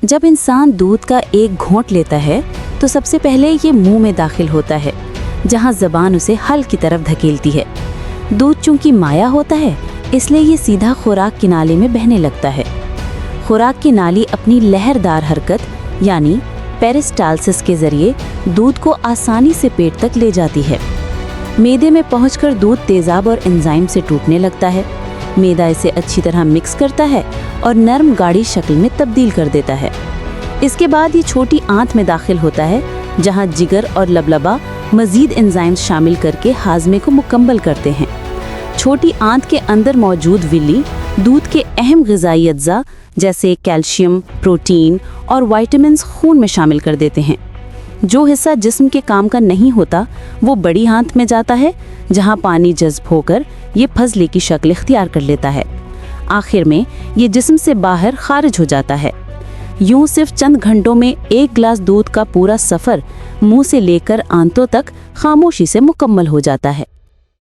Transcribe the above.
जब इंसान दूध का एक घोंट लेता है तो सबसे पहले ये मुंह में दाखिल होता है, जहां ज़बान उसे हल की तरफ धकेलती है। दूध चूंकि माया होता है, इसलिए ये सीधा खुराक की नाली में बहने लगता है। खुराक की नाली अपनी लहरदार हरकत यानी पेरिस्टालसिस के जरिए दूध को आसानी से पेट तक ले जाती है। मैदे में पहुंचकर दूध तेज़ाब और एंजाइम से टूटने लगता है। मैदा इसे अच्छी तरह मिक्स करता है और नरम गाढ़ी शक्ल में तब्दील कर देता है। इसके बाद ये छोटी आंत में दाखिल होता है, जहां जिगर और लबलबा मज़ीद एंजाइम्स शामिल करके हाजमे को मुकम्मल करते हैं। छोटी आंत के अंदर मौजूद विली दूध के अहम ग़िज़ाई अज्जा जैसे कैल्शियम, प्रोटीन और विटामिन्स खून में शामिल कर देते हैं। जो हिस्सा जिस्म के काम का नहीं होता वो बड़ी आंत में जाता है, जहां पानी जज्ब होकर ये फजले की शक्ल इख्तियार कर लेता है। आखिर में ये जिस्म से बाहर खारिज हो जाता है। यूं सिर्फ चंद घंटों में एक गिलास दूध का पूरा सफ़र मुंह से लेकर आंतों तक खामोशी से मुकम्मल हो जाता है।